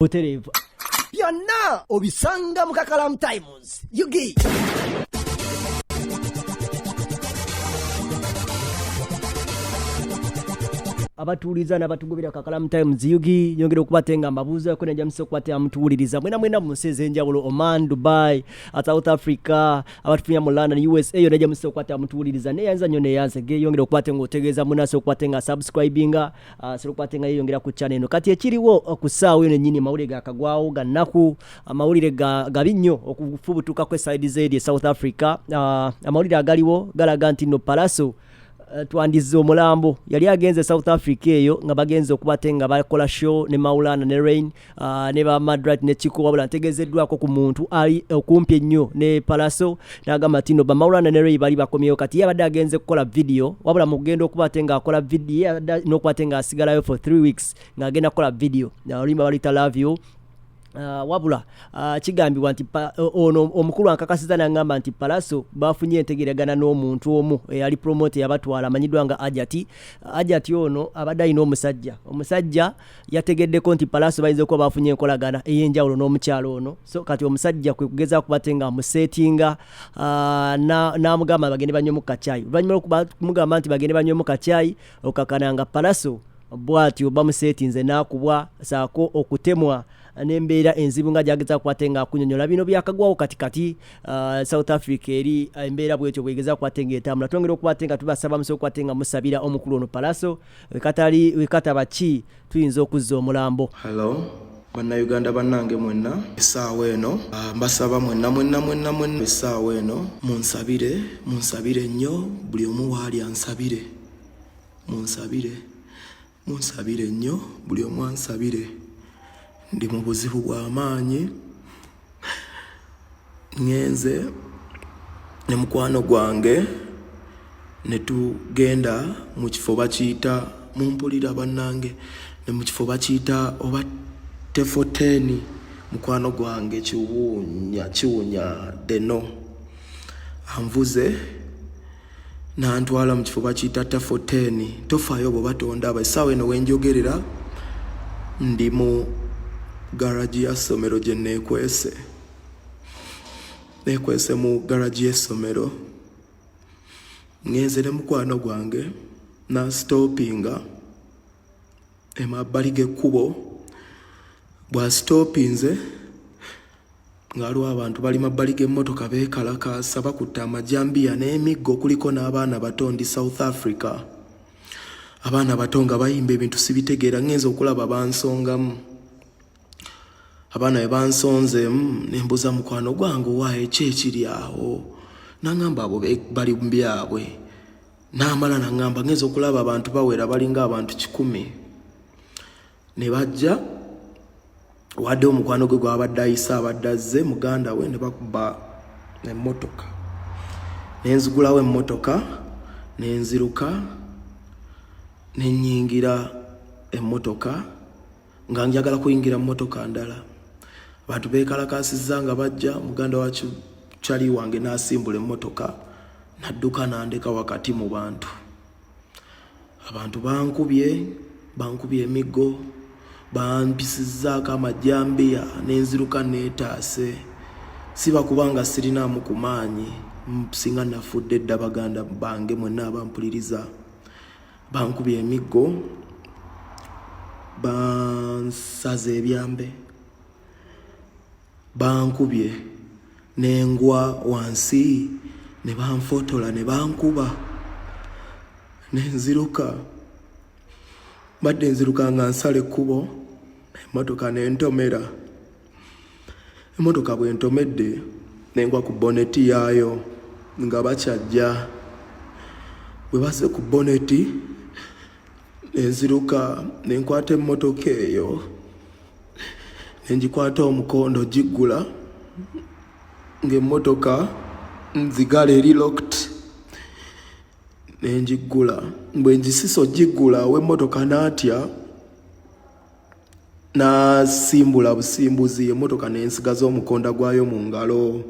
butereevu byonna obisanga mu KAKALAAMU TYMZ yugi. abatuuliza n'abatugobera KAKALAAMU TYMZ yugi nyongera okubatenga amabuuzo yakona njamisa okubatenga mutuwuliriza mwena mu nsi ez'enjawulo Oman, Dubai, South Africa, abatufunya mu London, USA yonna njamisa okubatenga mutuwuliriza neyanza nnyo neyanze ge yongera okubatenga otegeeza munasi okubatenga subscribinga sero okubatenga yongera ku channel eno kati ekiriwo okusaawo eno nnyini mawulire gakagwawo gannaku amawulire gabi nnyo okufubutuka kw'eside z'eri South Africa. Amawulire agaliwo galaga nti no Pallaso twandizze omulambo yali agenze South Africa eyo nga bagenze okubatenga bakola show ne Maulana ne Rain ne ba Madrat ne Chiko wabula ntegezeddwako ku muntu ali okumpi ennyo ne Pallaso n'agamba tino ba Maulana ne Rain bali bakomyeyo kati yabadde agenze kukola video wabula mu kugenda okubatenga akola video n'okubatenga asigalayo for 3 weeks ng'agenda kukola video olimba balita love you. Wabula kigambibwa nti ono omukulu ankakasiza n'angamba nti Pallaso bafunye entegeeragana n'omuntu omu eyali promote yabatwala amanyiddwa nga Ajati ono abadde alina omusajja yategeddeko nti Pallaso bayinza okuba bafunye enkolagana ey'enjawulo n'omukyalo ono so kati omusajja kwe kugeza kubatenga amusetinga n'amugamba bagende banywe mu kacaayi oluvannyuma lw'okumugamba nti bagende banywe mu kacaayi okakananga Pallaso bw'atyo bamusetinze n'akubwa saako okutemwa n'embeera enzibu nga gyageza kubatenga akunyonyola bino byakagwawo katikati South Africa eri embeera bwetyo bwegeza kubatenga etambula twongera okubatenga tubasaba muso okubatenga musabira omukulu ono Pallaso wekataba ki tuyinza okuzza omulambo. Hello bannayuganda bannange mwenna essaawa eno mbasaba mwenna essaawa eno munsabire nnyo buli omu waali ansabire munsabire nnyo buli omu ansabire. Ndi mu buzibu bw'amaanyi ngenze ne mukwano gwange ne tugenda mu kifo bakiyita mumpulira bannange ne mu kifo bakiyita oba tefoteni mukwano gwange kiwunya deno anvuze n'antwala mu kifo bakiyita tefoteni tofaayo bwe batondaba essaawa eno wenjogerera ndi mu garage ya somero je nekwese mu garage ya somero ngenze ne mukwano gwange na stoppinga emabbali g'ekkubo bwa stoppinze ngaliwo abantu bali mabbali g'emmotoka beekalakaasa bakutta amajambiya n'emiggo kuliko n'abaana bato ndi South Africa abaana bato nga bayimba ebintu sibitegeera ngenze okulaba bansongamu abaana bansonze nembuza mukwano gwange waaye kyekiri awo nangamba abo bali mbyabwe n'amala nangamba ngenze okulaba abantu bawera balinga abantu 100 ne bajja wadde omukwano gwe gwabadde ayisa abadde azze muganda we ne bakuba emmotoka nenzigulawo emmotoka nenziruka nenyingira emmotoka nga njagala kuyingira mmotoka ndala abantu beekalakasiza nga bajja muganda wa kyali wange n'asimbula emmotoka nadduka nandeka wakati mu abantu bankubye emiggo bampisizzaako amajambiya n'enziruka neetaase siba kubanga sirinaamu ku maanyi singa nafudde edda baganda bange mwenna abampuliriza bankubye emiggo bansaze ebyambe bankubye nengwa wansi ne banfotola ne bankuba nenziruka badde nziruka nga nsala ekkubo emmotoka nentomera emmotoka bwentomedde nengwa ku boneti yaayo nga bakyajja bwe basse ku boneti nenziruka nenkwata emmotoka eyo nengikwata omukondo giggula ng'emmotoka nzigala eri locked nengiggula bwe ngisisa ogiggula w'emmotoka n'atya n'asimbula busimbuzi emmotoka nensigaza omukonda gwayo mu ngalo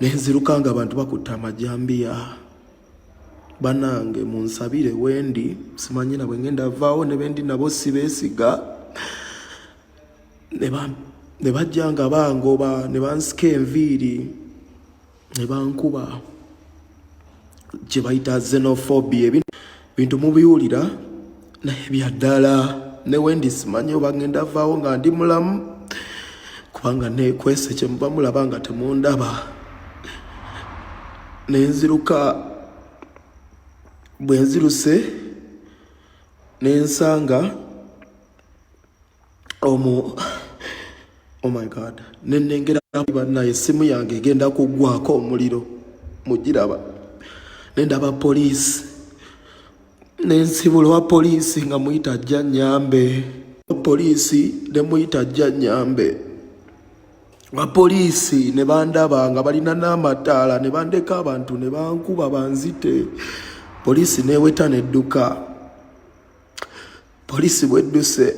nenziruka nga abantu bakutta amajambiya banange munsabire wendi simanyi na bwe ngenda vaawo ne bendi nabo sibeesiga ne bajja nga bangoba ne bansika enviiri ne bankuba kye bayita xenophobia. Bintu mubiwulira naye byaddala ne wendi simanyi oba ngenda vaawo nga ndi mulamu kubanga nekwese kye muba mulaba nga temundaba. Nenziruka bwe nziruse nensanga oh my god, nenengera bannaye essimu yange egenda kuggwako omuliro mugiraba. Nendaba poliisi nensibula wa poliisi nga muyita ajja nnyambe. Poliisi ne muyita ajja nnyambe. Abapoliisi ne bandaba nga balina n'amataala ne bandeka abantu ne bankuba banzite. Poliisi neeweta nedduka. Poliisi bwedduse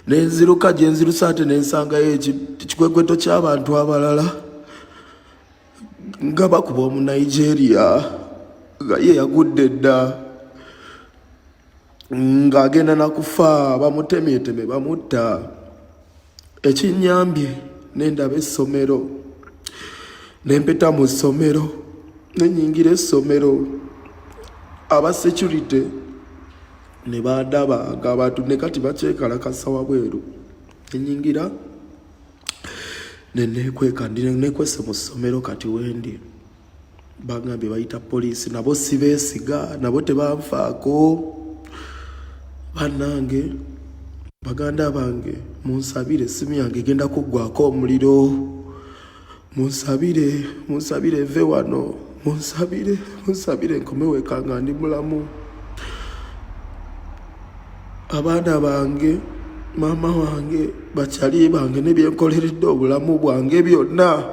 nenziruka gye nzirusa ate nensangayo ekikwekweto ky'abantu abalala nga bakuba omu Nigeria nga ye yagudde dda ng'agenda nakufa bamutemye bamutta. Ekinnyambye nendaba essomero nempeta mu ssomero nenyingira essomero. Aba security ne bandaba ng'abantu ne kati bakyekalakasa wabweru. Nenyingira nenekweka nekwese mu ssomero kati wendi. Bagambye bayita poliisi nabo sibeesiga nabo tebanfaako. Bannange baganda bange munsabire essimu yange egenda kuggwako omuliro. Munsabire eve wano. Munsabire nkomeweka nga ndi mulamu. Abaana bange maama wange bakyali bange nebyenkoleredde obulamu bwange byonna.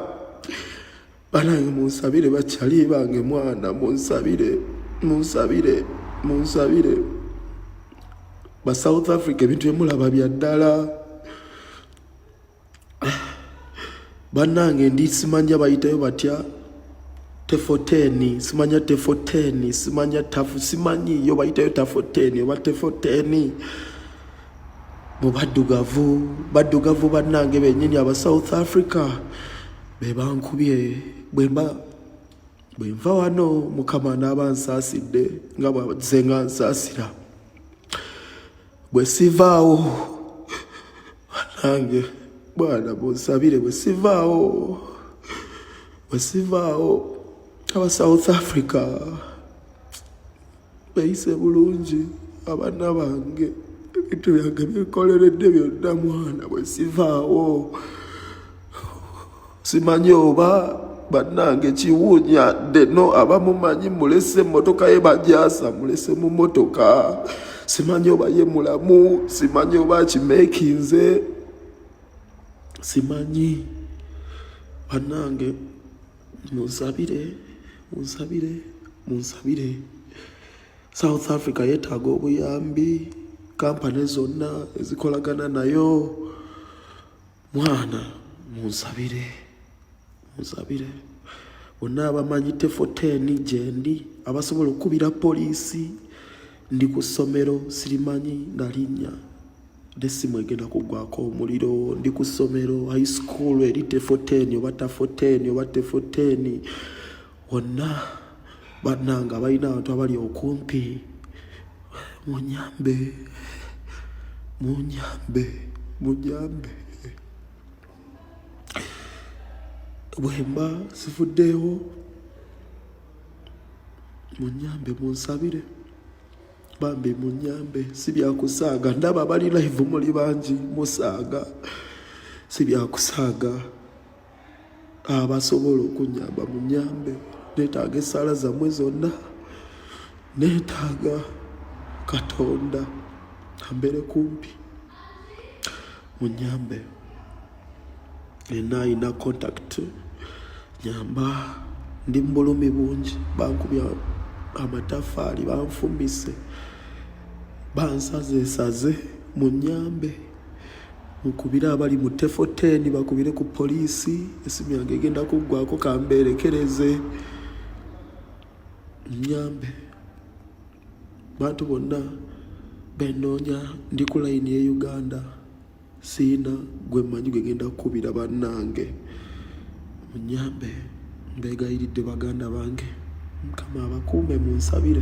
Banange munsabire bakyali bange mwana munsabire. Ba South Africa ebintu byemulaba byaddala. Bannange ndi simanya bayitayo batya tefoteni simanya tefoteni simanya tafu simanyi yo bayitayo tafoteni oba tefoteni. Mu baddugavu bannange bennyini aba South Africa be bankubye bwenva wano Mukama n'abansaasidde nga bwazze nga nsaasira. Bwe sivaawo bannange bwana munsabire bwe sivaawo aba South Africa beeyise bulungi abaana bange ebintu byange byekoleredde byonna mwana bwe sivaawo. Simanyi oba bannange kiwuunya ddeno abamumanyi mulese emmotoka ye bajaasa mulese mu mmotoka. Simanyi oba ye mulamu, simanyi oba kimeekinze, simanyi. Bannange munsabire. South Africa yeetaaga obuyambi. Kampani zonna ezikolagana nayo mwana munsabire. Bonna abamanyi tefoteni gyendi abasobola okukubira poliisi. Ndi ku ssomero sirimanyi nalinnya n'essimu egenda kuggwako omuliro. Ndi ku ssomero high school eri tefoteni oba tefoteni wonna bannanga balina abantu abali okumpi. Munyambe. Bwemba sivuddeewo munyambe munsabire. Bambi munyambe sibyakusaaga ndaba bali live muli bangi musaaga sibyakusaaga. Abasobola okunyamba munyambe. Neetaaga essaala zammwe zonna. Neetaaga Katonda ambere kumpi munyambe. Nina ina contact nyamba ndi mbulumi bungi bankubya amatafaali banfumise bansaze munyambe. Mukubira abali mu tefoteni bakubire ku poliisi. Essimu yange egenda kuggwako kamberekereze munyambe. Bantu bonna benoonya ndi ku layini ye Uganda siina gwe mmanyi gwe genda kukubira bannange. Munyambe mbeegayiridde baganda bange, Mukama abakuume munsabire.